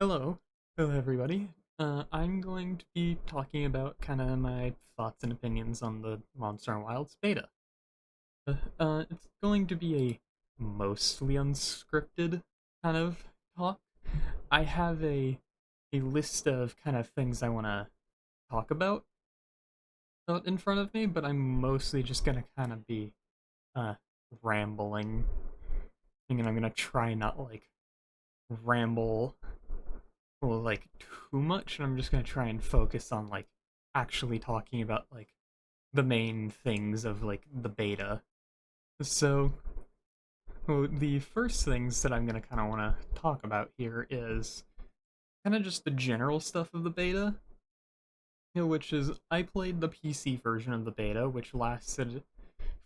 Hello. Hello, everybody. I'm going to be talking about kind of my thoughts and opinions on the Monster and Wilds beta. It's going to be a mostly unscripted kind of talk. I have a list of kind of things I want to talk about in front of me, but I'm mostly just gonna kind of be uh rambling, and I'm gonna try not like ramble like too much, and I'm just gonna try and focus on like actually talking about like the main things of like the beta. So, well, the first things that I'm gonna kind of want to talk about here is kind of just the general stuff of the beta, which is I played the PC version of the beta, which lasted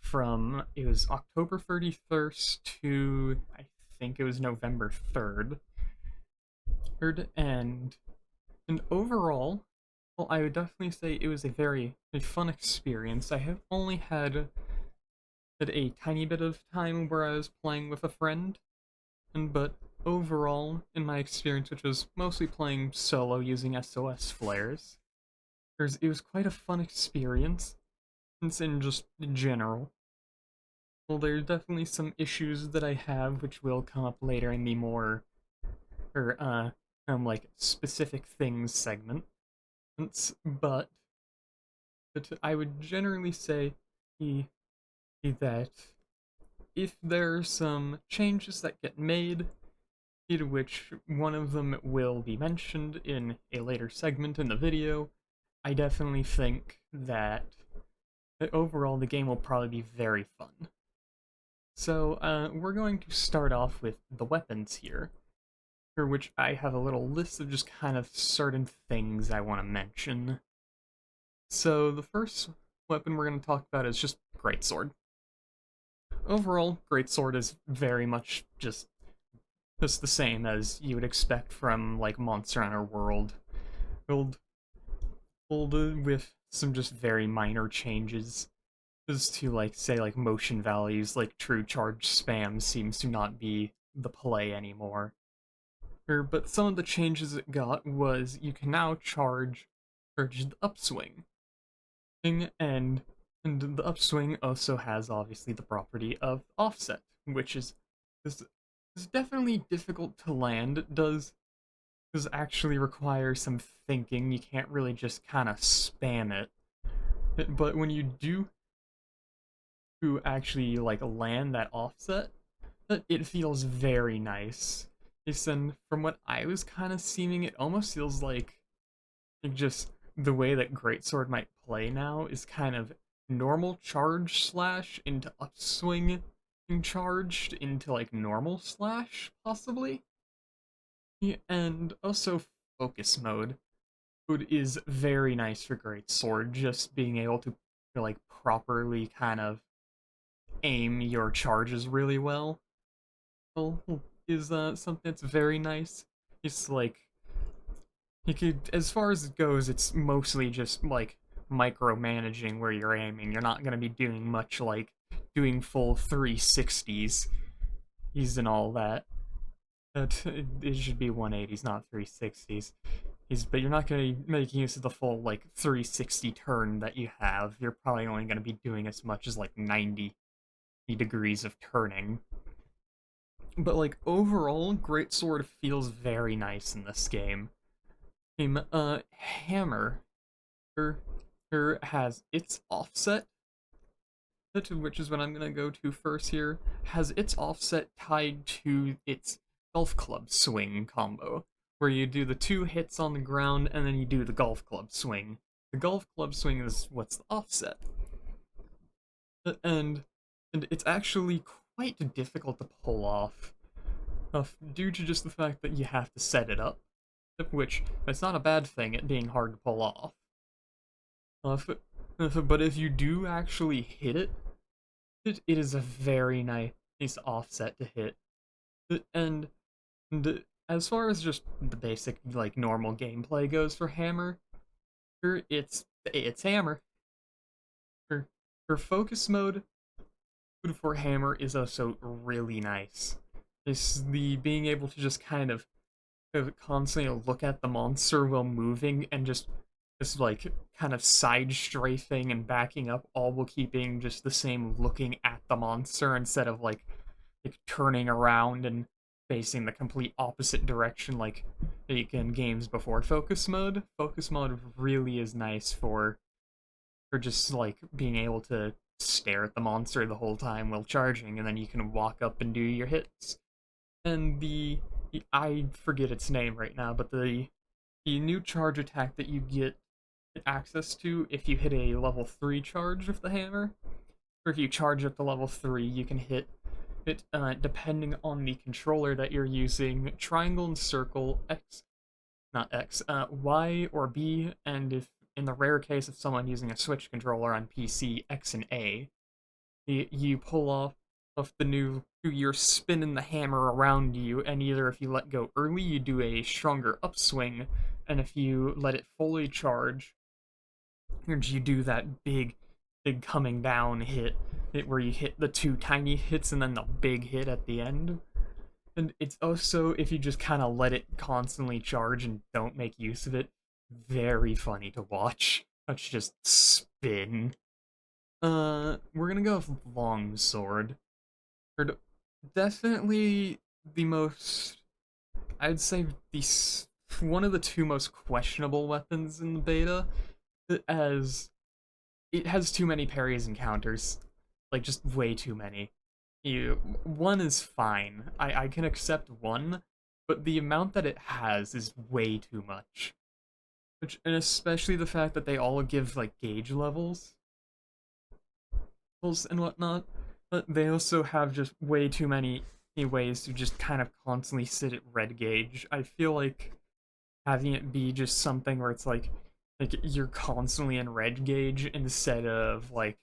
from it was October 31st to I think it was November 3rd. And overall, well, I would definitely say it was a fun experience. I have only had a tiny bit of time where I was playing with a friend, but overall, in my experience, which was mostly playing solo using SOS flares, it was quite a fun experience. It's in just general. Well, there are definitely some issues that I have, which will come up later in the more or like specific things segment. But I would generally say he, that if there are some changes that get made, in which one of them will be mentioned in a later segment in the video, I definitely think that overall the game will probably be very fun. So we're going to start off with the weapons here, for which I have a little list of just kind of certain things I want to mention. So the first weapon we're going to talk about is just Greatsword. Overall, Greatsword is very much just the same as you would expect from like Monster Hunter World, filled with some just very minor changes as to like say like motion values, like true charge spam seems to not be the play anymore. But some of the changes it got was you can now charge the upswing, and the upswing also has obviously the property of offset, which is, is definitely difficult to land. It does actually require some thinking. You can't really just kind of spam it. But when you do actually like land that offset, it feels very nice. And from what I was kind of seeing, it almost feels like just the way that Greatsword might play now is kind of normal charge slash into upswing and charged into like normal slash, possibly. Yeah, and also focus mode is very nice for Greatsword, just being able to like properly kind of aim your charges really well is something that's very nice. It's like you could, as far as it goes, it's mostly just like micromanaging where you're aiming. You're not gonna be doing much like doing full 360s and all that. It should be 180s, not 360s. But you're not going to be making use of the full like 360 turn that you have. You're probably only going to be doing as much as like 90 degrees of turning. But like overall, Greatsword feels very nice in this game. Hammer her, her has its offset, which is what I'm gonna go to first here, has its offset tied to its golf club swing combo, where you do the two hits on the ground and then you do the golf club swing. The golf club swing is what's the offset. And and it's actually quite difficult to pull off, due to just the fact that you have to set it up, which it's not a bad thing at being hard to pull off. But if you do actually hit it, it is a very nice offset to hit. And, and as far as just the basic like normal gameplay goes for Hammer, it's Hammer. For focus mode for Hammer is also really nice. It's the being able to just kind of to constantly look at the monster while moving and just like kind of side strafing and backing up, all while keeping just the same looking at the monster instead of like turning around and facing the complete opposite direction like in games before focus mode. Focus mode really is nice for just like being able to stare at the monster the whole time while charging, and then you can walk up and do your hits. And I forget its name right now, but the new charge attack that you get access to if you hit a level 3 charge with the hammer, or if you charge up to level 3, you can hit it, depending on the controller that you're using, triangle and circle, X, not X, Y or B, and if in the rare case of someone using a Switch controller on PC, X and A, you pull off the new, you're spinning the hammer around you, and either if you let go early, you do a stronger upswing, and if you let it fully charge, you do that big coming down hit where you hit the two tiny hits and then the big hit at the end. And it's also, if you just kind of let it constantly charge and don't make use of it, very funny to watch. Let's just spin. We're gonna go with Longsword. Definitely the most, I'd say one of the two most questionable weapons in the beta, as it has too many parries and counters. Like, just way too many. One is fine. I can accept one, but the amount that it has is way too much. And especially the fact that they all give, like, gauge levels and whatnot, but they also have just way too many ways to just kind of constantly sit at red gauge. I feel like having it be just something where it's like you're constantly in red gauge instead of like,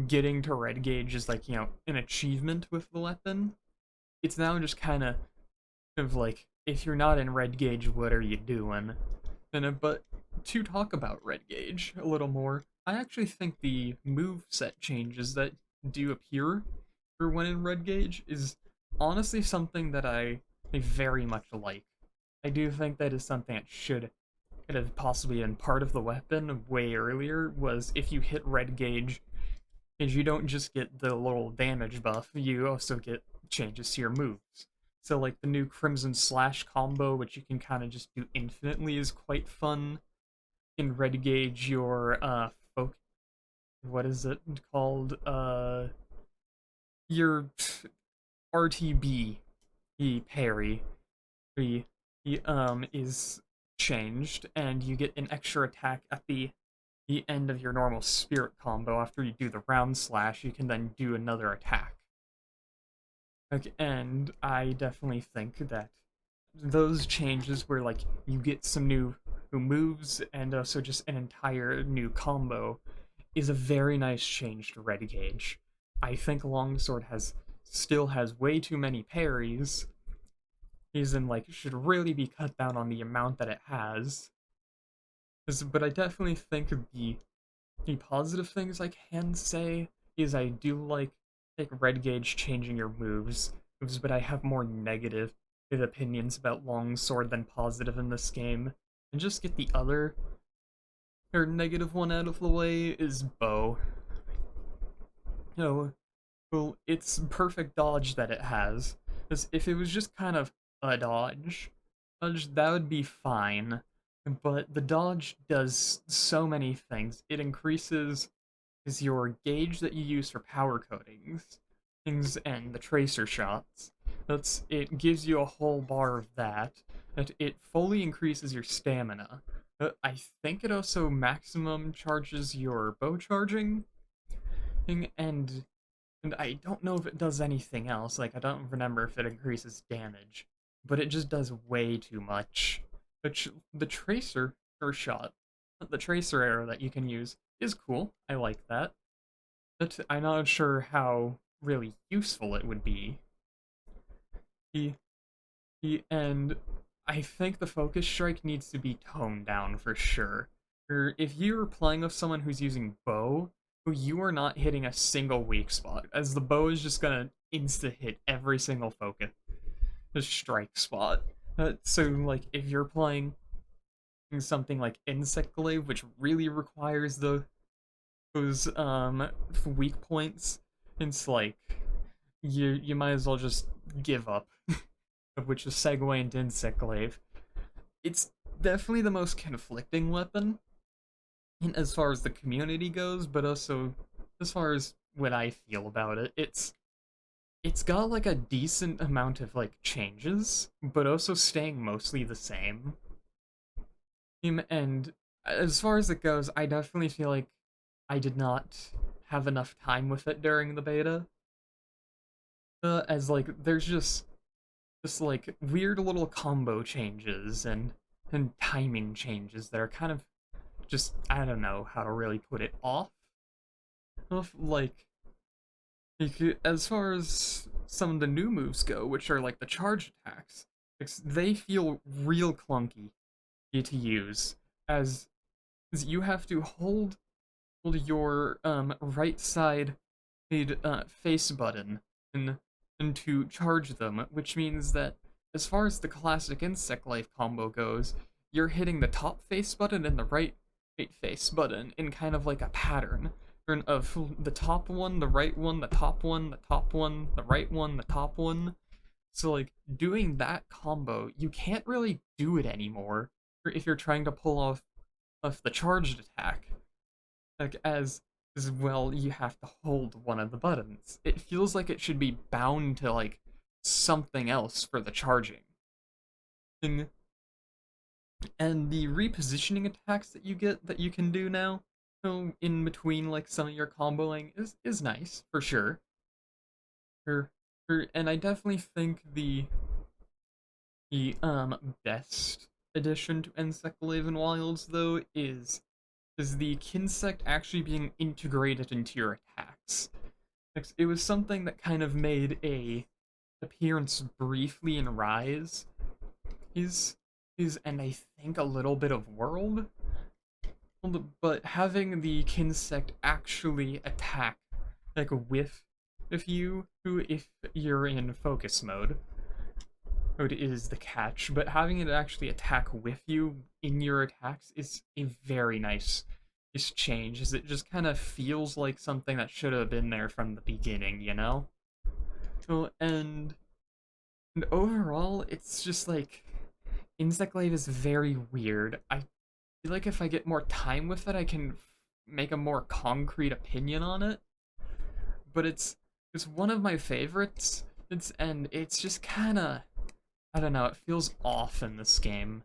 getting to red gauge is like, an achievement with the weapon. It's now just kind of like, if you're not in red gauge, what are you doing? But to talk about red gauge a little more, I actually think the move set changes that do appear for when in red gauge is honestly something that I very much like. I do think that is something that should have possibly been part of the weapon way earlier, was if you hit red gauge, is you don't just get the little damage buff, you also get changes to your moves. So like the new Crimson Slash combo, which you can kind of just do infinitely, is quite fun. In red gauge, your what is it called? Your RTB, the parry, is changed, and you get an extra attack at the end of your normal spirit combo. After you do the round slash, you can then do another attack. Okay, and I definitely think that those changes where like you get some new moves and also just an entire new combo is a very nice change to red gauge. I think Longsword still has way too many parries. Like, should really be cut down on the amount that it has. But I definitely think the positive things I can say is I do like red gauge changing your moves, but I have more negative opinions about Longsword than positive in this game. And just get the other or negative one out of the way is bow. Well, it's perfect dodge that it has. Because if it was just kind of a dodge, that would be fine. But the dodge does so many things. It increases your gauge that you use for power coatings, and the tracer shots. It gives you a whole bar of that. It fully increases your stamina. I think it also maximum charges your bow charging, and I don't know if it does anything else. Like, I don't remember if it increases damage, but it just does way too much. The tracer or shot, the tracer arrow that you can use is cool. I like that. But I'm not sure how really useful it would be. And I think the focus strike needs to be toned down for sure. Or if you're playing with someone who's using bow, you are not hitting a single weak spot, as the bow is just gonna insta hit every single focus strike spot. So, like, if you're playing something like Insect Glaive, which really requires those weak points, it's like you might as well just give up, which is segue into Insect Glaive. It's definitely the most conflicting weapon as far as the community goes, but also as far as what I feel about it. It's got like a decent amount of like changes, but also staying mostly the same. And as far as it goes, I definitely feel like I did not have enough time with it during the beta. As like there's just like weird little combo changes and timing changes that are kind of just I don't know how to really put it off. Like as far as some of the new moves go, which are like the charge attacks, they feel real clunky to use as you have to hold your right side face button and, and to charge them, which means that as far as the classic Insect Life combo goes, you're hitting the top face button and the right face button in kind of like a pattern of the top one, the right one, the top one, the top one, the right one, the top one. So like doing that combo, you can't really do it anymore if you're trying to pull off the charged attack. Like as well, you have to hold one of the buttons. It feels like it should be bound to like something else for the charging. And and the repositioning attacks that you get that you can do now, so in between like some of your comboing is nice for sure. For, and I definitely think the best addition to Insect Live and Wilds though is the Kinsect actually being integrated into your attacks. It was something that kind of made a appearance briefly in Rise. Is and I think a little bit of World, but having the Kinsect actually attack like with you, who if you're in focus mode, is the catch. But having it actually attack with you in your attacks is a very nice change, as it just kind of feels like something that should have been there from the beginning, you know? So, and overall, it's just like Insect Glaive is very weird. I feel like if I get more time with it, I can make a more concrete opinion on it. But it's one of my favorites. It's just kind of I don't know. It feels off in this game.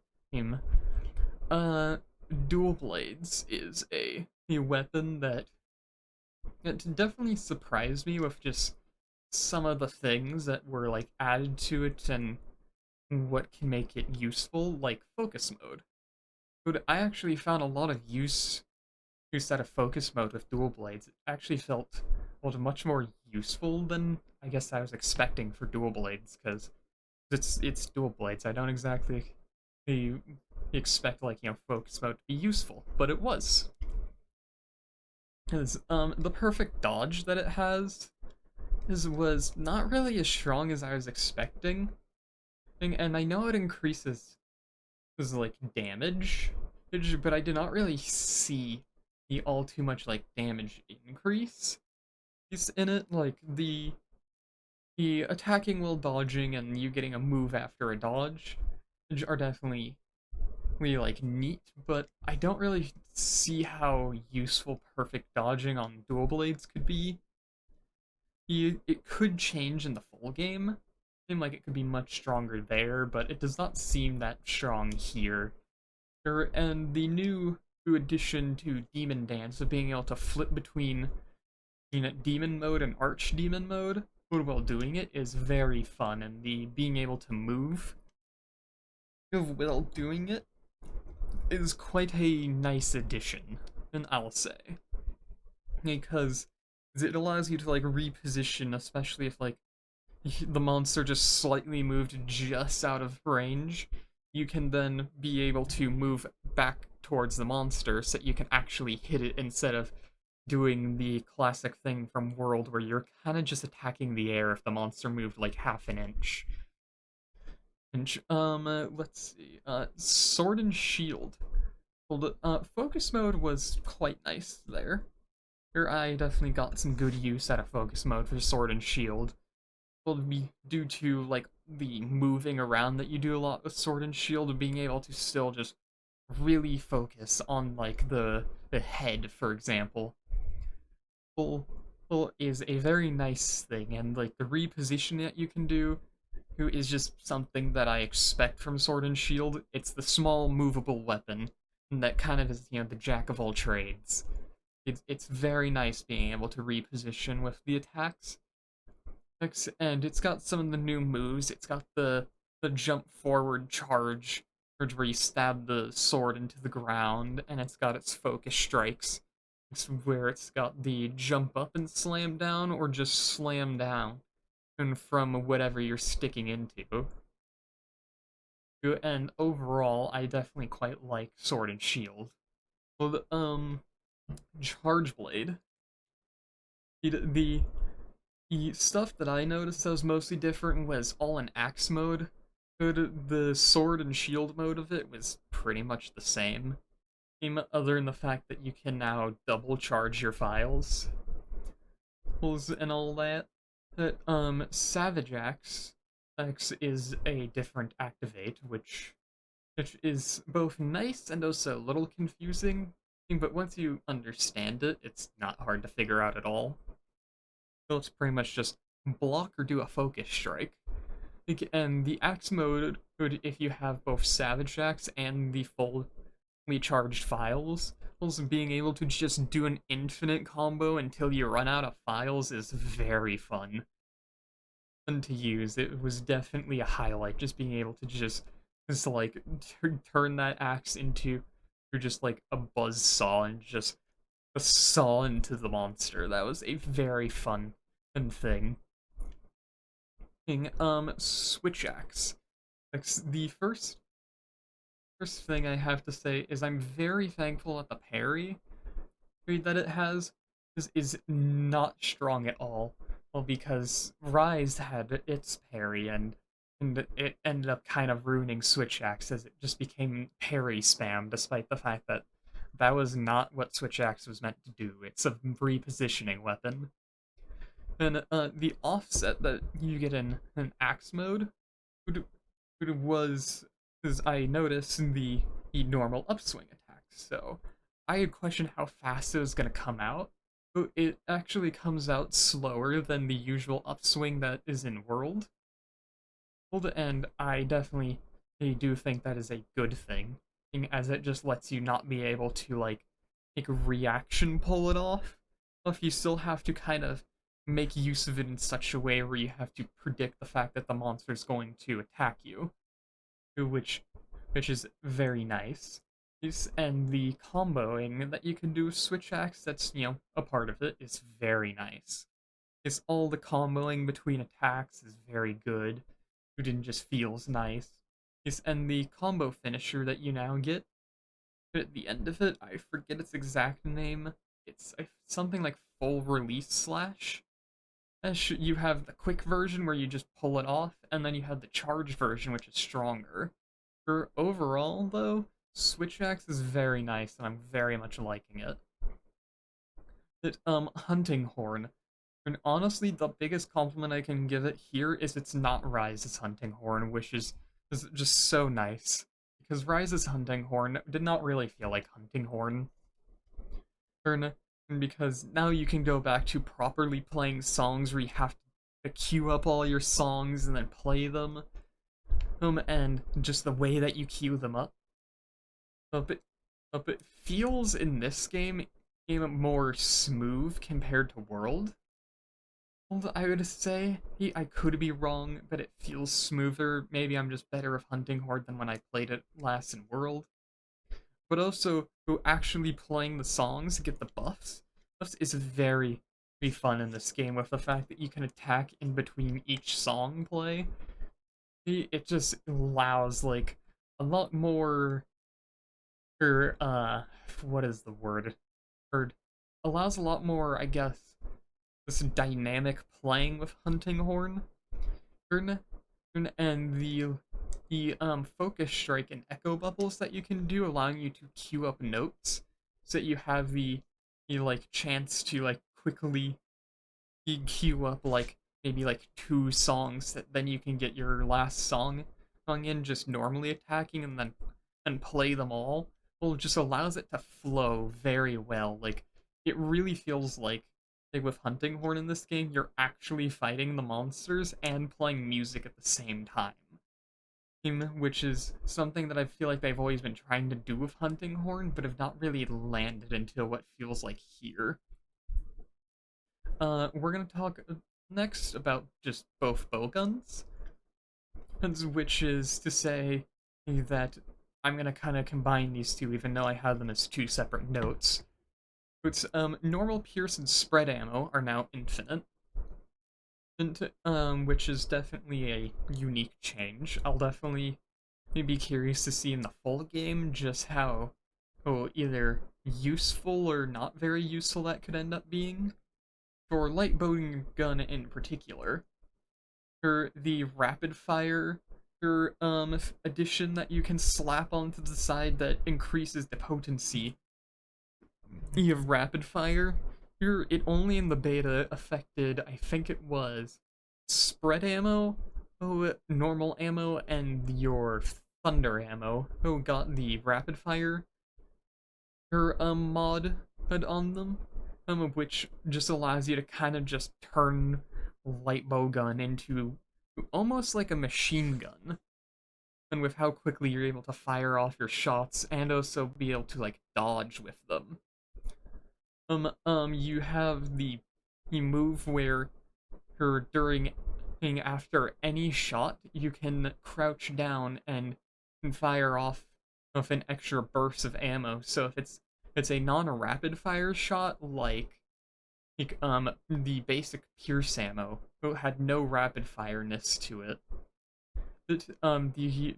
Uh, Dual Blades is a weapon that it definitely surprised me with just some of the things that were like added to it and what can make it useful, like focus mode. But I actually found a lot of use out of focus mode with dual blades. It actually felt much more useful than I guess I was expecting for dual blades, because it's dual blades. I don't exactly expect like focus mode to be useful, but it was. Because the perfect dodge that it has was not really as strong as I was expecting, and I know it increases like damage, but I did not really see the all too much like damage increase in it. Like the attacking while dodging and you getting a move after a dodge are definitely really like neat, but I don't really see how useful perfect dodging on dual blades could be. It could change in the full game. Seem like it could be much stronger there, but it does not seem that strong here. And the new addition to Demon Dance of being able to flip between demon mode and archdemon mode while doing it is very fun, and the being able to move while doing it is quite a nice addition, and I'll say, because it allows you to like reposition, especially if like the monster just slightly moved just out of range. You can then be able to move back towards the monster so that you can actually hit it instead of doing the classic thing from World where you're kind of just attacking the air if the monster moved like half an inch. Let's see. Sword and Shield. Well, the focus mode was quite nice there. Here, I definitely got some good use out of focus mode for Sword and Shield. Well, be due to like the moving around that you do a lot with Sword and Shield, being able to still just really focus on like the head, for example. Well, is a very nice thing, and like the reposition that you can do who is just something that I expect from Sword and Shield. It's the small movable weapon and that kind of is, the jack of all trades. It's very nice being able to reposition with the attacks. And it's got some of the new moves. It's got the jump forward charge, where you stab the sword into the ground, and it's got its focus strikes. It's where it's got the jump up and slam down, or just slam down, and from whatever you're sticking into. And overall, I definitely quite like Sword and Shield. Well, Charge Blade. The the stuff that I noticed that was mostly different was all in axe mode. The sword and shield mode of it was pretty much the same. Other than the fact that you can now double charge your files and all that. Savage Axe X is a different activate, which is both nice and also a little confusing. But once you understand it, it's not hard to figure out at all. So it's pretty much just block or do a focus strike. And the axe mode, if you have both Savage Axe and the fully charged files, also being able to just do an infinite combo until you run out of files is very fun. Fun to use. It was definitely a highlight, just being able to just like turn that axe into just like a buzz saw and just a saw into the monster. That was a very fun thing. Switch axe. The first thing I have to say is I'm very thankful that the parry that it has is not strong at all. Well, because Rise had its parry, and it ended up kind of ruining Switch Axe as it just became parry spam, despite the fact that that was not what Switch Axe was meant to do. It's a repositioning weapon. And the offset that you get in an axe mode was, as I noticed, in the normal upswing attack. So I had questioned how fast it was going to come out. But it actually comes out slower than the usual upswing that is in World. And I definitely do think that is a good thing, as it just lets you not be able to like reaction pull it off. If you still have to kind of make use of it in such a way where you have to predict the fact that the monster's going to attack you, which is very nice. And the comboing that you can do with Switch Axe, that's, a part of it, is very nice. All the comboing between attacks is very good. It just feels nice. And the combo finisher that you now get, at the end of it, I forget its exact name. It's something like full release slash. You have the quick version where you just pull it off, and then you have the charged version, which is stronger. For overall, though, Switch Axe is very nice, and I'm very much liking it. Hunting Horn. And honestly, the biggest compliment I can give it here is it's not Rise's Hunting Horn, which is just so nice. Because Rise's Hunting Horn did not really feel like Hunting Horn. Because now you can go back to properly playing songs where you have to queue up all your songs and then play them. And just the way that you queue them up. But it feels in this game more smooth compared to World. I would say, I could be wrong, but it feels smoother. Maybe I'm just better with Hunting Horn than when I played it last in World. But also, actually playing the songs to get the buffs is very, very fun in this game, with the fact that you can attack in between each song play. It just allows, like, a lot more, what is the word? Allows a lot more, I guess, this dynamic playing with Hunting Horn. And the focus strike and echo bubbles that you can do, allowing you to queue up notes so that you have the like chance to like quickly queue up like maybe like two songs that then you can get your last song in just normally attacking and play them all. Well, it just allows it to flow very well. Like it really feels like with Hunting Horn in this game, you're actually fighting the monsters and playing music at the same time. Which is something that I feel like they've always been trying to do with Hunting Horn, but have not really landed until what feels like here. We're gonna talk next about just both bowguns, which is to say that I'm gonna kind of combine these two, even though I have them as two separate notes. It's normal, pierce, and spread ammo are now infinite, and which is definitely a unique change. I'll definitely be curious to see in the full game just how either useful or not very useful that could end up being. For light bowgun in particular, for the rapid fire addition that you can slap onto the side that increases the potency of rapid fire. Here, it only in the beta affected, I think it was spread ammo, normal ammo, and your thunder ammo. Got the rapid fire mod put on them, which just allows you to kind of just turn light bowgun into almost like a machine gun, and with how quickly you're able to fire off your shots and also be able to like dodge with them. You have the move where during after any shot you can crouch down and fire off of an extra burst of ammo. So if it's a non-rapid fire shot like the basic pierce ammo, it had no rapid fireness to it. But the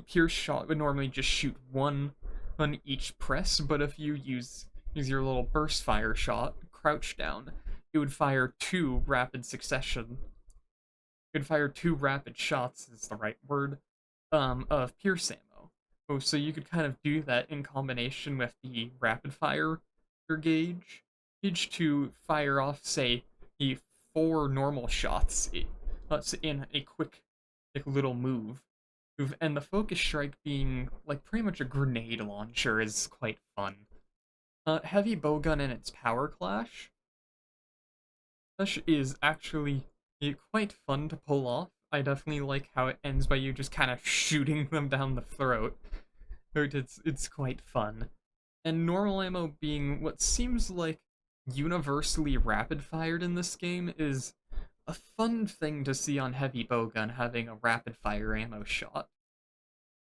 pierce shot would normally just shoot one on each press, but if you use your little burst fire shot, crouch down, it would fire two rapid succession. It would fire two rapid shots is the right word, of pierce ammo. So you could kind of do that in combination with the rapid fire gauge to fire off, say, the 4 normal shots in a quick like little move. And the focus strike being like pretty much a grenade launcher is quite fun. Heavy bowgun and its power clash is actually quite fun to pull off. I definitely like how it ends by you just kind of shooting them down the throat. It's quite fun. And normal ammo being what seems like universally rapid fired in this game is a fun thing to see on heavy bowgun having a rapid fire ammo shot.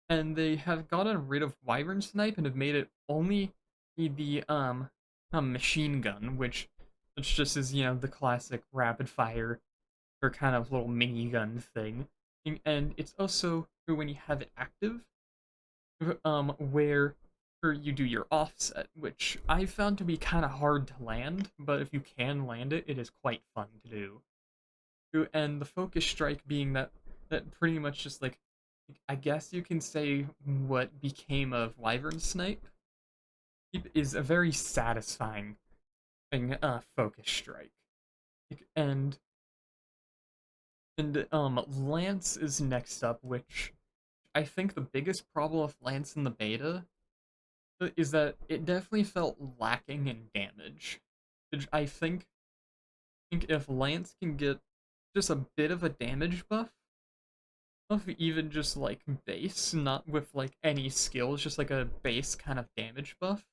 And they have gotten rid of Wyvern Snipe and have made it only the machine gun, which just is, the classic rapid fire or kind of little minigun thing. And it's also when you have it active, where you do your offset, which I found to be kind of hard to land, but if you can land it, it is quite fun to do. And the focus strike being that pretty much just like, I guess you can say what became of Wyvern Snipe is a very satisfying thing, focus strike. And Lance is next up, which I think the biggest problem with Lance in the beta is that it definitely felt lacking in damage. I think if Lance can get just a bit of a damage buff, of even just like base, not with like any skills, just like a base kind of damage buff,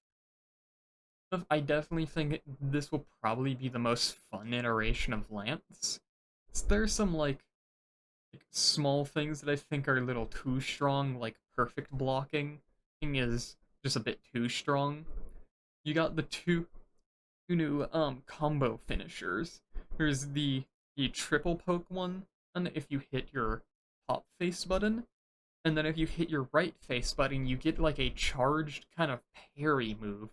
I definitely think this will probably be the most fun iteration of Lance. There's some like small things that I think are a little too strong, like perfect blocking is just a bit too strong. You got the two new combo finishers. There's the triple poke one, and if you hit your top face button, and then if you hit your right face button, you get like a charged kind of parry move,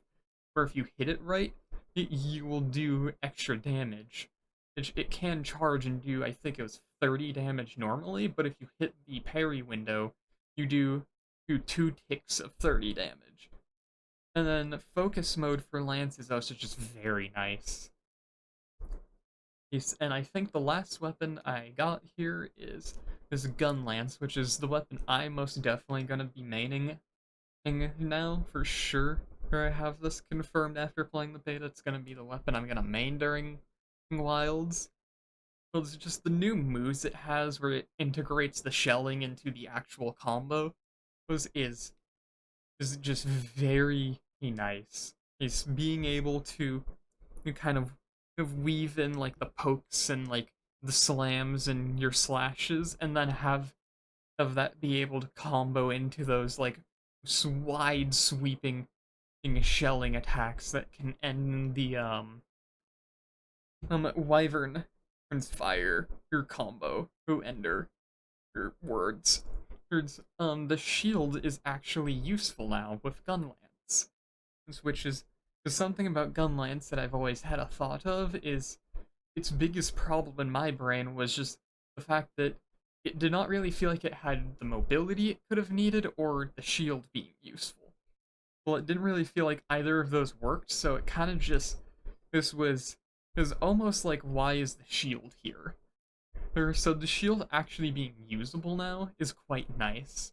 where if you hit it right, you will do extra damage. It can charge and do, I think it was 30 damage normally, but if you hit the parry window, you do 2 ticks of 30 damage. And then focus mode for Lance is also just very nice. And I think the last weapon I got here is this Gun Lance, which is the weapon I'm most definitely gonna be maining now for sure. Or I have this confirmed after playing the beta. It's gonna be the weapon I'm gonna main during Wilds. Well, it's just the new moves it has where it integrates the shelling into the actual combo is just very nice. Is being able to kind of weave in like the pokes and like the slams and your slashes, and then have that be able to combo into those like wide sweeping shelling attacks that can end the Wyvern's fire your combo who ender your words. The shield is actually useful now with Gunlance, which is something about Gunlance that I've always had a thought of is its biggest problem in my brain was just the fact that it did not really feel like it had the mobility it could have needed or the shield being useful. Well, it didn't really feel like either of those worked, so it kind of just it was almost like, why is the shield here? So the shield actually being usable now is quite nice.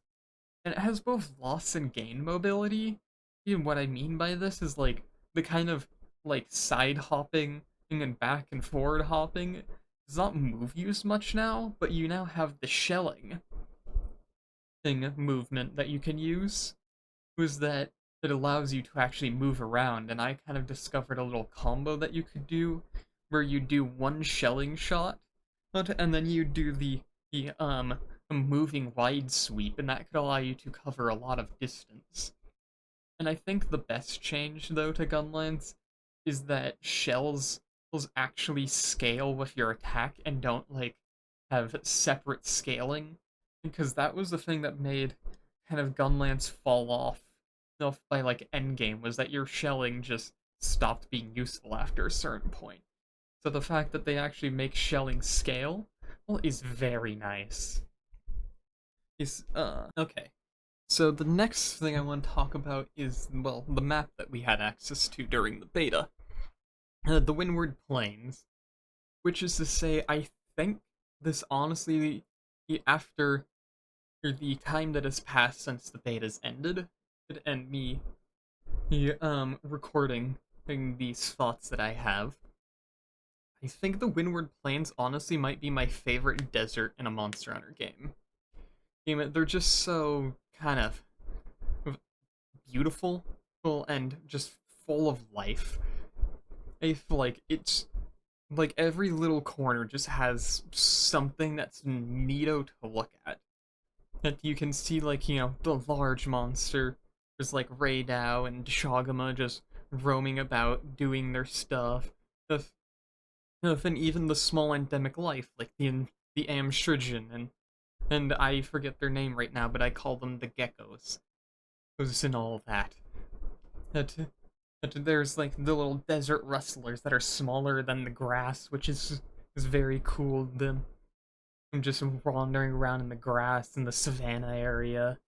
And it has both loss and gain mobility. And what I mean by this is like the kind of like side hopping and back and forward hopping does not move you as much now, but you now have the shelling movement that you can use. Was that it allows you to actually move around, and I kind of discovered a little combo that you could do where you do one shelling shot and then you do the moving wide sweep, and that could allow you to cover a lot of distance. And I think the best change though to Gunlance is that shells actually scale with your attack and don't like have separate scaling, because that was the thing that made kind of Gunlance fall off by like endgame, was that your shelling just stopped being useful after a certain point. So the fact that they actually make shelling scale, well, is very nice. Okay. So the next thing I want to talk about is, well, the map that we had access to during the beta. The Windward Plains. Which is to say, I think this honestly, after the time that has passed since the beta's ended, and me recording these thoughts that I have, I think the Windward Plains honestly might be my favorite desert in a Monster Hunter game. They're just so kind of beautiful and just full of life. I feel like it's like every little corner just has something that's neato to look at. That you can see, like, the large monster. There's like Raidou and Shogama just roaming about, doing their stuff. And even the small endemic life, like the Amstridgen, and I forget their name right now, but I call them the geckos. Those and all that. That there's like the little desert rustlers that are smaller than the grass, which is very cool. Them just wandering around in the grass in the savannah area.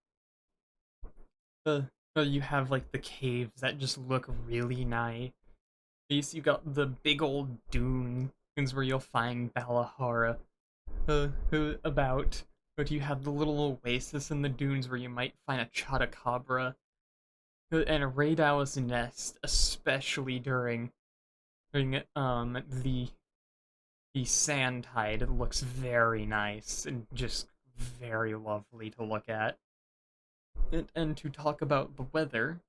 You have like the caves that just look really nice. You got the big old dunes where you'll find Balahara about, but you have the little oasis in the dunes where you might find a Chotacabra and a Raidou's nest, especially during the sand tide. It looks very nice and just very lovely to look at. And to talk about the weather,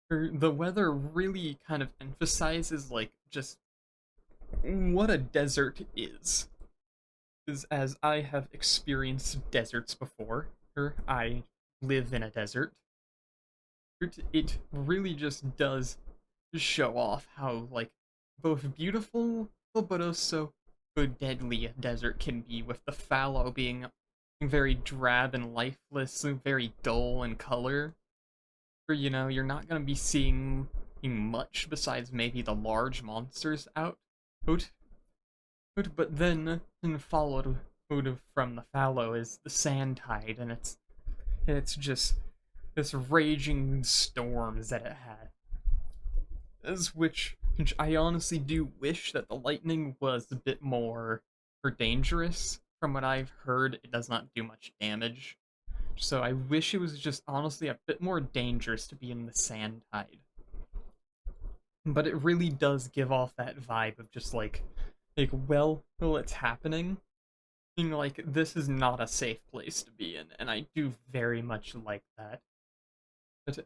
the weather really kind of emphasizes like just what a desert is. As I have experienced deserts before, or I live in a desert, it really just does show off how like both beautiful but also deadly a desert can be, with the fallow being very drab and lifeless and very dull in color. Or, you're not gonna be seeing much besides maybe the large monsters out. But then, and followed from the fallow is the sand tide, and it's just this raging storms that it had. As which I honestly do wish that the lightning was a bit more dangerous. From what I've heard, it does not do much damage. So I wish it was just honestly a bit more dangerous to be in the sand tide. But it really does give off that vibe of just well, it's happening. Being like, this is not a safe place to be in, and I do very much like that.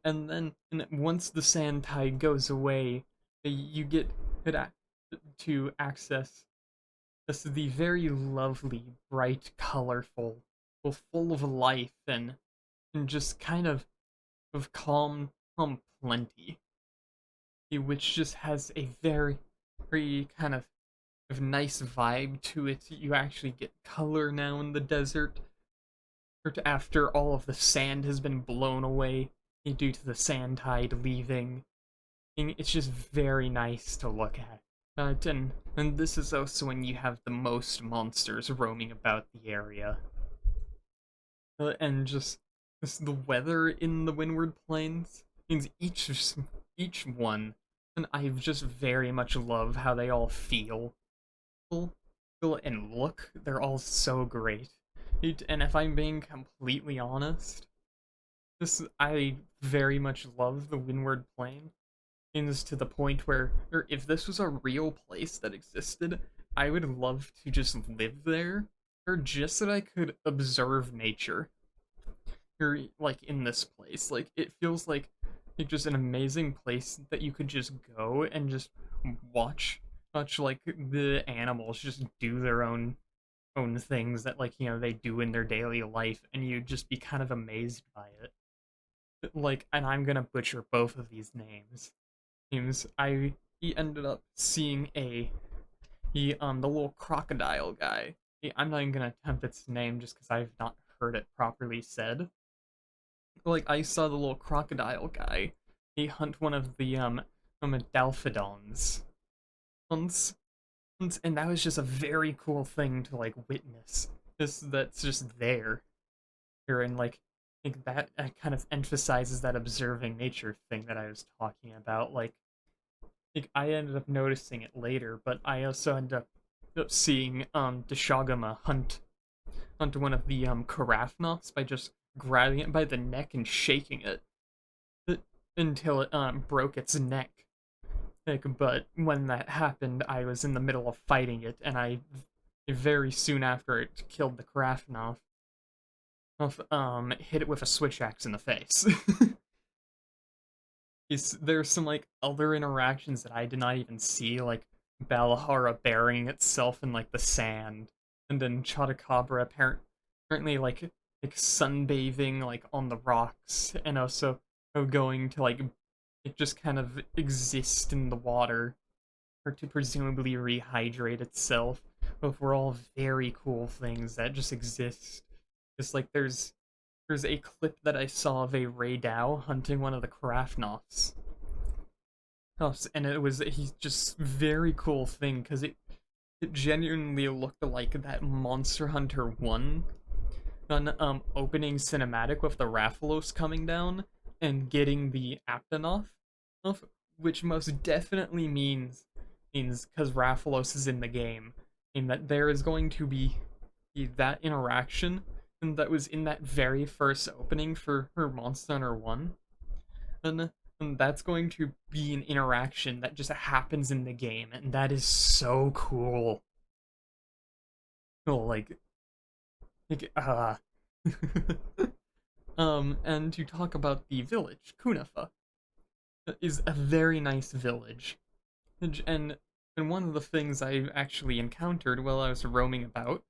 And once the sand tide goes away, you get to access the very lovely, bright, colorful, full of life and just kind of calm plenty, which just has a very kind of nice vibe to it. You actually get color now in the desert after all of the sand has been blown away due to the sand tide leaving. And it's just very nice to look at. And this is also when you have the most monsters roaming about the area. And just the weather in the Windward Plains means each one, and I just very much love how they all feel and look. They're all so great. And if I'm being completely honest, I very much love the Windward Plain. Is to the point where if this was a real place that existed, I would love to just live there, or just so that I could observe nature. Or like in this place, like it feels like just an amazing place that you could just go and just watch like the animals just do their own things that they do in their daily life, and you'd just be kind of amazed by it. Like, and I'm gonna butcher both of these names. He ended up seeing the little crocodile guy. I'm not even gonna attempt its name just because I've not heard it properly said. Like, I saw the little crocodile guy. He hunt one of the Dalphodons. And that was just a very cool thing to witness. That's just there. And that kind of emphasizes that observing nature thing that I was talking about. I ended up noticing it later, but I also ended up seeing Deshagama hunt one of the Karafnoths by just grabbing it by the neck and shaking it until it broke its neck. But when that happened, I was in the middle of fighting it, and I very soon after it killed the Karafnoth, hit it with a switch axe in the face. There's some other interactions that I did not even see, like Balahara burying itself in the sand, and then Chotacabra apparently sunbathing on the rocks, and also going to it just kind of exist in the water, or to presumably rehydrate itself. Both were all very cool things that just exist. Just there's a clip that I saw of a Raydao hunting one of the Karafnoths. Oh, and he's just very cool thing, because it genuinely looked like that Monster Hunter 1 opening cinematic with the Rathalos coming down and getting the Aptonoth, which most definitely means because Rathalos is in the game, and that there is going to be that interaction that was in that very first opening for Monster Hunter 1. And that's going to be an interaction that just happens in the game, and that is so cool. Oh, and to talk about the village, Kunafa is a very nice village. And one of the things I actually encountered while I was roaming about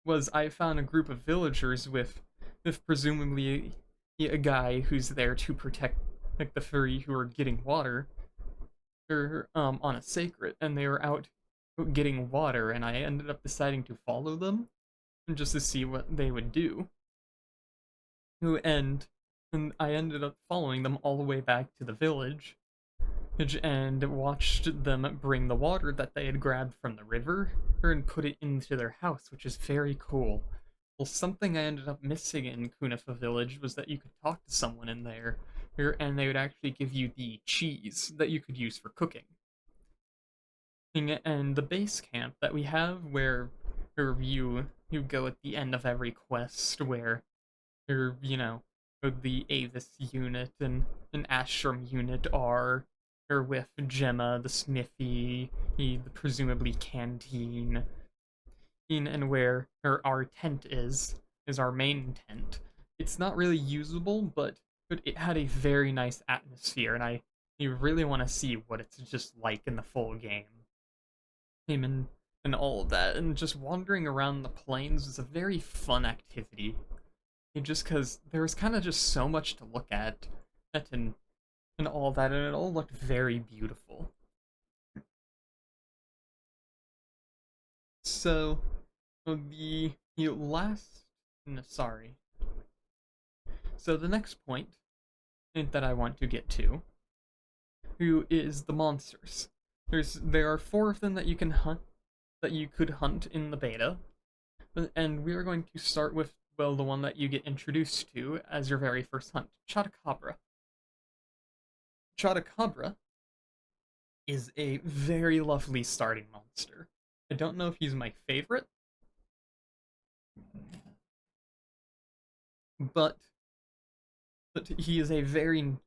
was I found a group of villagers with presumably a guy who's there to protect the furry who are getting water, or on a sacred, and they were out getting water, and I ended up deciding to follow them just to see what they would do. And I ended up following them all the way back to the village, and watched them bring the water that they had grabbed from the river and put it into their house, which is very cool. Well, something I ended up missing in Kunifa Village was that you could talk to someone in there, and they would actually give you the cheese that you could use for cooking. And the base camp that we have, where you go at the end of every quest, where the Avis unit and an Ashram unit are, or with Gemma, the smithy, the presumably canteen, and where our tent is our main tent. It's not really usable, but it had a very nice atmosphere, and you really want to see what it's just like in the full game. And all of that, and just wandering around the plains was a very fun activity. Just because there was kind of just so much to look at, and all that, and it all looked very beautiful. So, the last, no, sorry. So the next point that I want to get to, who is the monsters. There are four of them that you can hunt, that you could hunt in the beta, and we are going to start with, well, the one that you get introduced to as your very first hunt, Chotacabra. Chotacabra is a very lovely starting monster. I don't know if he's my favorite, but he is a very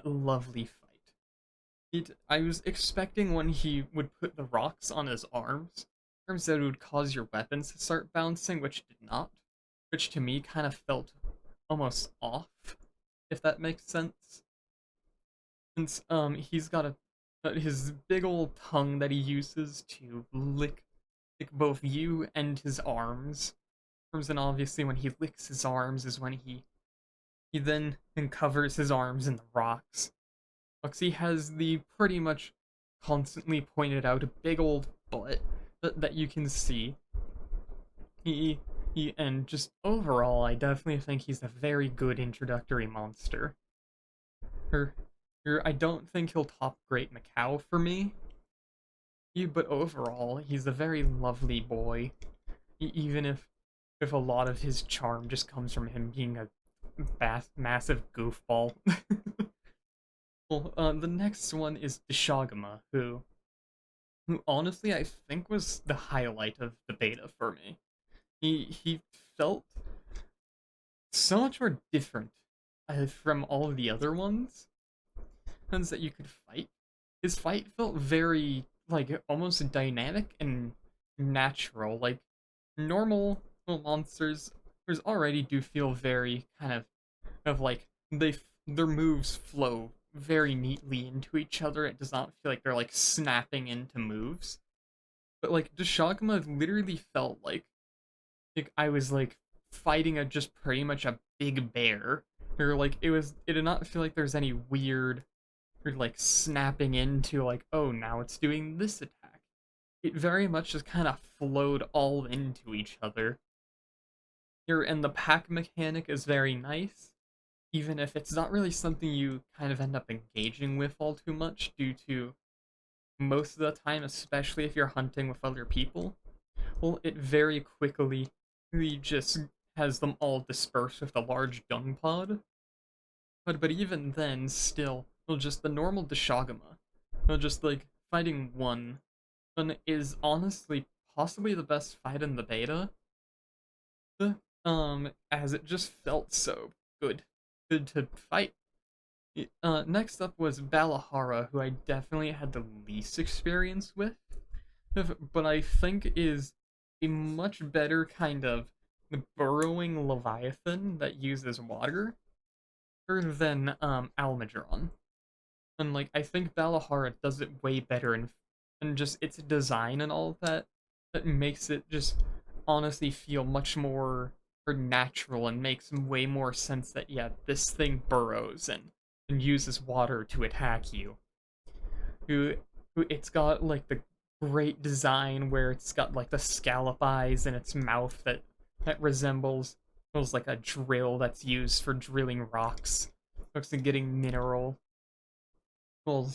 lovely fight. I was expecting when he would put the rocks on his arms that it would cause your weapons to start bouncing, which did not, which to me kind of felt almost off, if that makes sense. Since he's got his big old tongue that he uses to lick both you and his arms. And obviously when he licks his arms is when he then covers his arms in the rocks. Luxie has the pretty much constantly pointed out a big old butt that you can see. And just overall, I definitely think he's a very good introductory monster. I don't think he'll top Great Macau for me, but overall, he's a very lovely boy. Even if a lot of his charm just comes from him being a massive goofball. Well, the next one is Deshagama, who honestly I think was the highlight of the beta for me. He felt so much more different from all of the other ones that you could fight. His fight felt very like almost dynamic and natural. Like normal monsters already do feel very kind of like their moves flow very neatly into each other. It does not feel like they're like snapping into moves. But like Deshagama literally felt like I was like fighting just pretty much a big bear. Or like it did not feel like there's any weird or like snapping into like, oh, now it's doing this attack. It very much just kind of flowed all into each other. And the pack mechanic is very nice, even if it's not really something you kind of end up engaging with all too much due to most of the time, especially if you're hunting with other people. Well, it very quickly just has them all dispersed with a large dung pod. But even then, still, well, just the normal Deshagama, well, just like fighting one is honestly possibly the best fight in the beta. As it just felt so good to fight. Next up was Balahara, who I definitely had the least experience with, but I think is a much better kind of burrowing leviathan that uses water than Almudron. And like I think Balahara does it way better, and just its design and all of that makes it just honestly feel much more natural and makes way more sense that yeah, this thing burrows and uses water to attack you. It's got like the great design where it's got like the scallop eyes in its mouth that resembles like a drill that's used for drilling rocks. Looks like getting mineral. Well,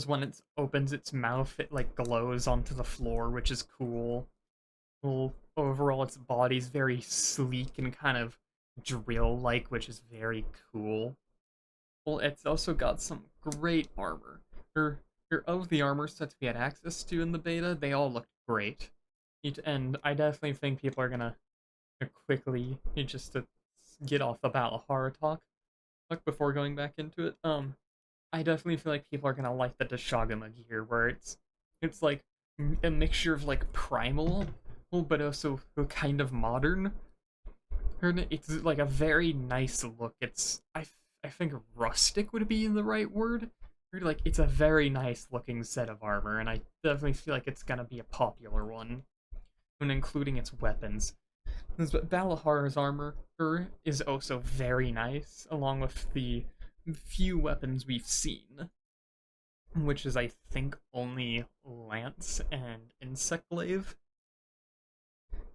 when it opens its mouth, it like glows onto the floor, which is cool. Well, overall, its body's very sleek and kind of drill-like, which is very cool. Well, it's also got some great armor. Or, of the armor sets we had access to in the beta, they all looked great. And I definitely think people are gonna quickly, just to get off the Valahara talk, like before going back into it, I definitely feel like people are gonna like the Dashagama gear, where it's like a mixture of like primal, but also kind of modern. And it's like a very nice look. I think rustic would be the right word. Like it's a very nice looking set of armor, and I definitely feel like it's gonna be a popular one, when including its weapons. But Balahara's armor is also very nice, along with the few weapons we've seen, which is, I think, only Lance and Insect Glaive.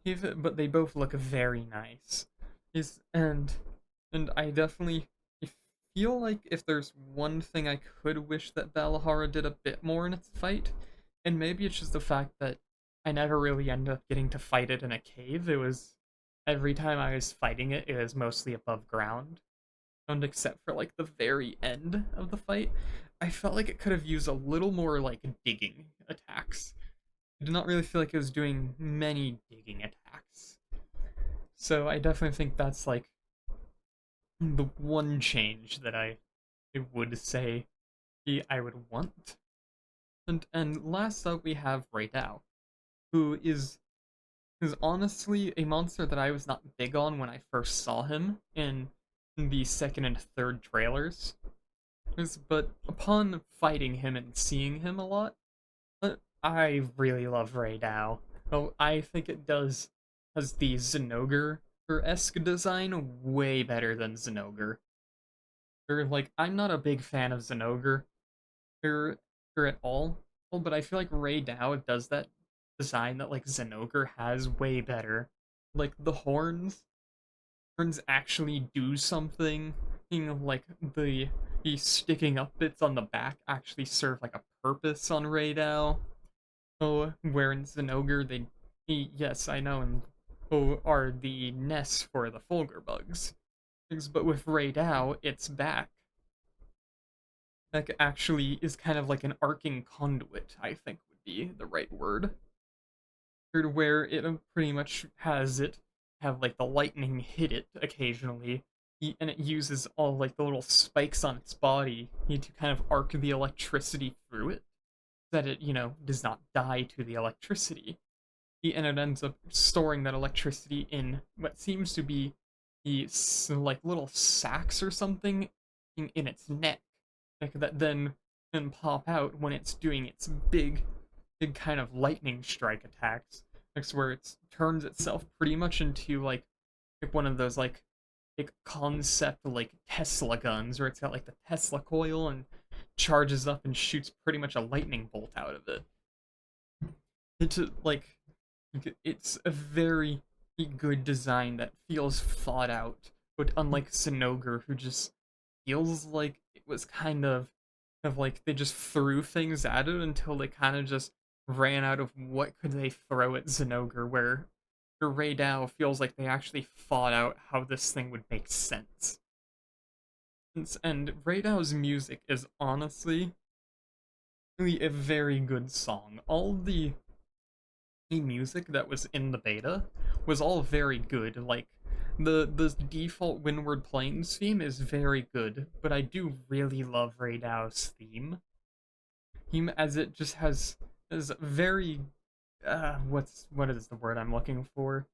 But they both look very nice. Is and I definitely feel like if there's one thing I could wish that Balahara did a bit more in its fight, and maybe it's just the fact that I never really ended up getting to fight it in a cave. It was every time I was fighting it, it was mostly above ground. And except for like the very end of the fight, I felt like it could have used a little more like digging attacks. I did not really feel like it was doing many digging attacks. So I definitely think that's like the one change that I would say I would want. And last up we have Raidao, who is honestly a monster that I was not big on when I first saw him in the second and third trailers. But upon fighting him and seeing him a lot, I really love Raidao. Oh, I think it has the Zinogre-esque design way better than Zinogre. Like, I'm not a big fan of Zinogre at all, but I feel like Raidao does that design that like Zinogre has way better. Like the horns actually do something. Like the sticking up bits on the back actually serve like a purpose on Raidao. Oh, where in Zinogre yes, I know, and are the nests for the Fulgur bugs. But with Raidao, its back like actually is kind of like an arcing conduit, I think would be the right word. Where it pretty much has it have like the lightning hit it occasionally, and it uses all like the little spikes on its body to kind of arc the electricity through it, so that it does not die to the electricity. And it ends up storing that electricity in what seems to be the like little sacks or something in its neck, like that then pop out when it's doing its big kind of lightning strike attacks. Like where it turns itself pretty much into like one of those like concept like Tesla guns, where it's got like the Tesla coil and charges up and shoots pretty much a lightning bolt out of it. It's a very good design that feels thought out, but unlike Zinogre, who just feels like it was kind of like they just threw things at it until they kind of just ran out of what could they throw at Zinogre, where Raidao feels like they actually thought out how this thing would make sense. And Raidao's music is honestly really a very good song. All the music that was in the beta was all very good. Like the default Windward Plains theme is very good, but I do really love Raidao's theme. As it just has very what is the word I'm looking for?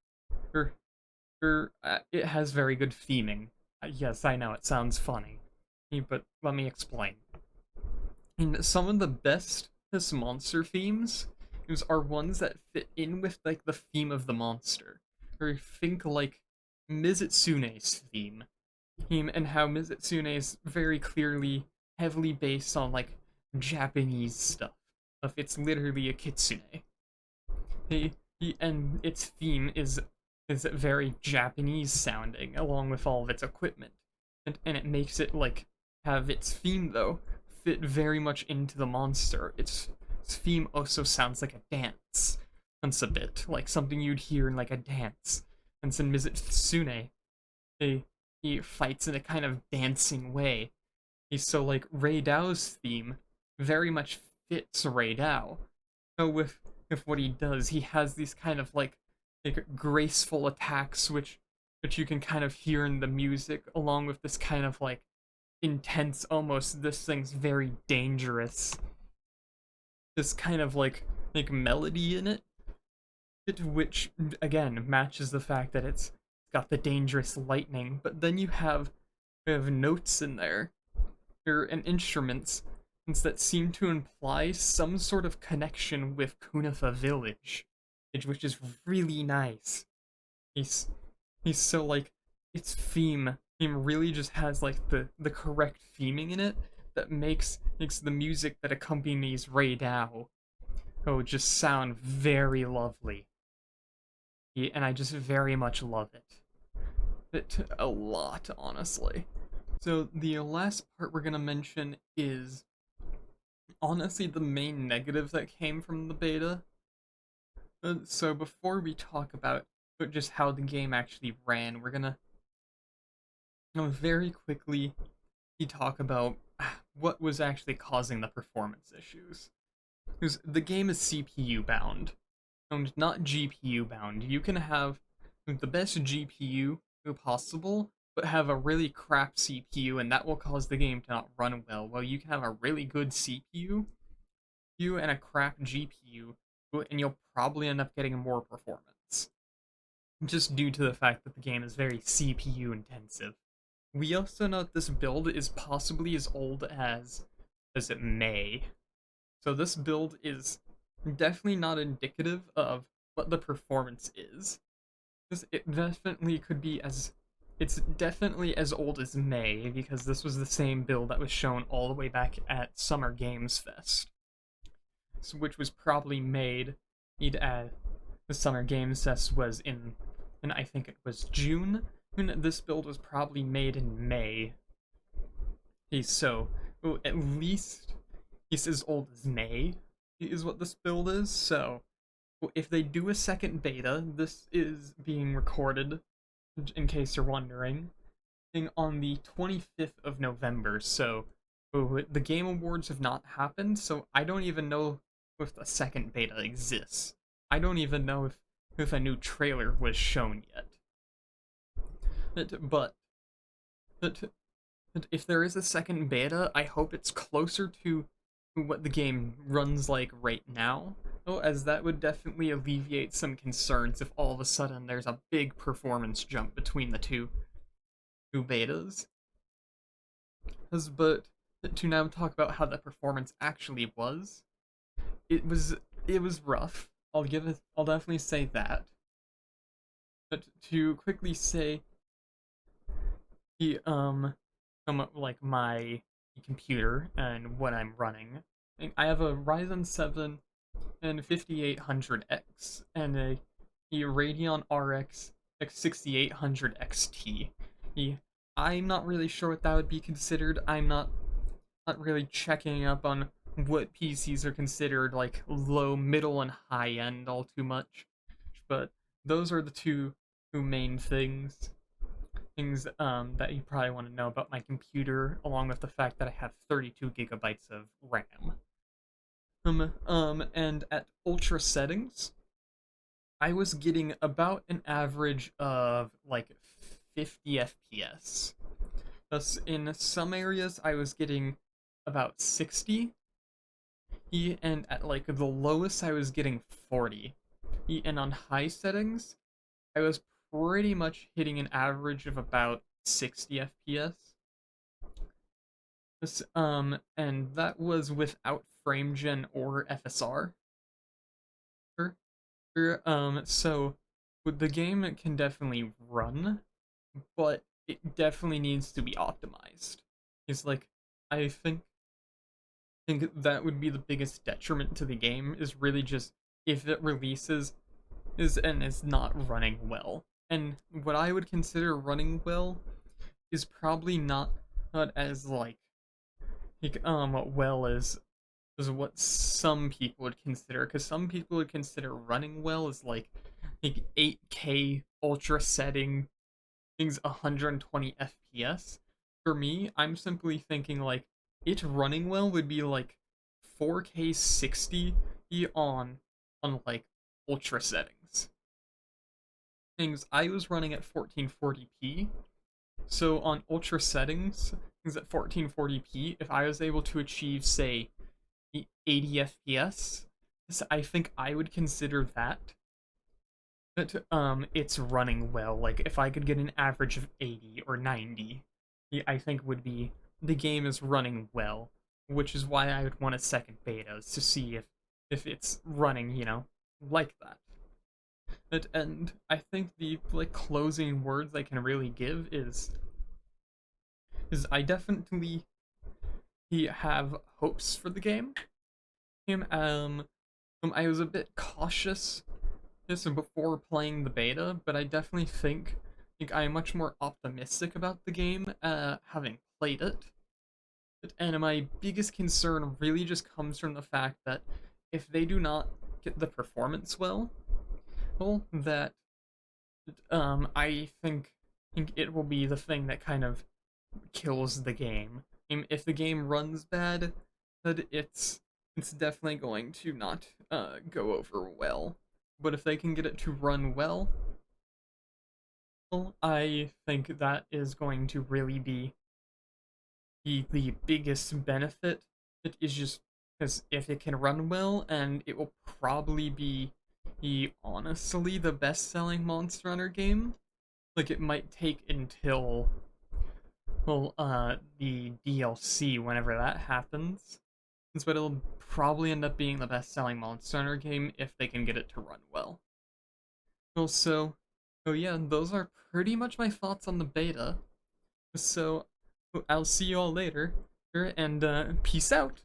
It has very good theming. Yes, I know it sounds funny, but let me explain. Some of the best monster themes are ones that fit in with like the theme of the monster. Or think like Mizutsune's theme. And how Mizutsune is very clearly heavily based on like Japanese stuff. It's literally a kitsune. And its theme is very Japanese sounding, along with all of its equipment, and it makes it like have its theme though fit very much into the monster. Its theme also sounds like a dance. Once a bit, like something you'd hear in like a dance. And in Mizutsune, he, he fights in a kind of dancing way. So like Ray Dao's theme very much fits Ray Dao. So with what he does, he has these kind of like graceful attacks which you can kind of hear in the music, along with this kind of like intense, almost this thing's very dangerous. This kind of like melody in it, which again matches the fact that it's got the dangerous lightning. But then you have notes in there, and instruments that seem to imply some sort of connection with Kunafa Village, which is really nice. He's he's so like its theme really just has like the correct theming in it that makes the music that accompanies Ray Dao just sound very lovely. And I just very much love it a lot, honestly. So the last part we're gonna mention is honestly the main negative that came from the beta. So before we talk about just how the game actually ran, we're gonna very quickly talk about what was actually causing the performance issues. Because the game is CPU bound, and not GPU bound. You can have the best GPU possible, but have a really crap CPU, and that will cause the game to not run well. Well, you can have a really good CPU, and a crap GPU, and you'll probably end up getting more performance. Just due to the fact that the game is very CPU intensive. We also know that this build is possibly as old as it May. So this build is definitely not indicative of what the performance is. It definitely could be it's definitely as old as May, because this was the same build that was shown all the way back at Summer Games Fest. So, which was probably made at the Summer Games Fest was in I think it was June. And this build was probably made in May. So, at least he's as old as May, is what this build is. So, if they do a second beta, this is being recorded, in case you're wondering, on the 25th of November. So, the Game Awards have not happened, so I don't even know if a second beta exists. I don't even know if a new trailer was shown yet. But if there is a second beta, I hope it's closer to what the game runs like right now, as that would definitely alleviate some concerns if all of a sudden there's a big performance jump between the two betas. But to now talk about how the performance actually was, it was rough. I'll definitely say that. But to quickly say, like my computer and what I'm running, I have a Ryzen 7 and 5800X and a Radeon RX 6800 XT. I'm not really sure what that would be considered. I'm not really checking up on what PCs are considered like low, middle, and high end all too much, but those are the two main things that you probably want to know about my computer, along with the fact that I have 32 gigabytes of RAM. And at ultra settings, I was getting about an average of like 50 FPS. Thus, in some areas, I was getting about 60, and at like the lowest, I was getting 40. And on high settings, I was pretty much hitting an average of about 60 FPS. And that was without FrameGen or FSR. So the game can definitely run, but it definitely needs to be optimized. It's like, I think that would be the biggest detriment to the game, is really just if it releases and is not running well. And what I would consider running well is probably not as like like well is what some people would consider, because some people would consider running well as like 8K ultra setting things 120 FPS. For me, I'm simply thinking like it running well would be like 4K 60 on like ultra settings. Things I was running at 1440p, so on ultra settings, things at 1440p, if I was able to achieve say 80 FPS, I think I would consider that it's running well. Like if I could get an average of 80 or 90, I think would be the game is running well, which is why I would want a second beta is to see if it's running, like that. And I think the like closing words I can really give is I definitely have hopes for the game. I was a bit cautious this before playing the beta, but I definitely think I am much more optimistic about the game having played it. And my biggest concern really just comes from the fact that if they do not get the performance well, that I think it will be the thing that kind of kills the game. If the game runs bad, that it's definitely going to not go over well. But if they can get it to run well, I think that is going to really be the biggest benefit. It is just because if it can run well, and it will probably be honestly the best selling Monster Hunter game. Like it might take until the DLC whenever that happens. But it'll probably end up being the best selling Monster Hunter game if they can get it to run well. Also, oh yeah, those are pretty much my thoughts on the beta. So I'll see you all later, and peace out.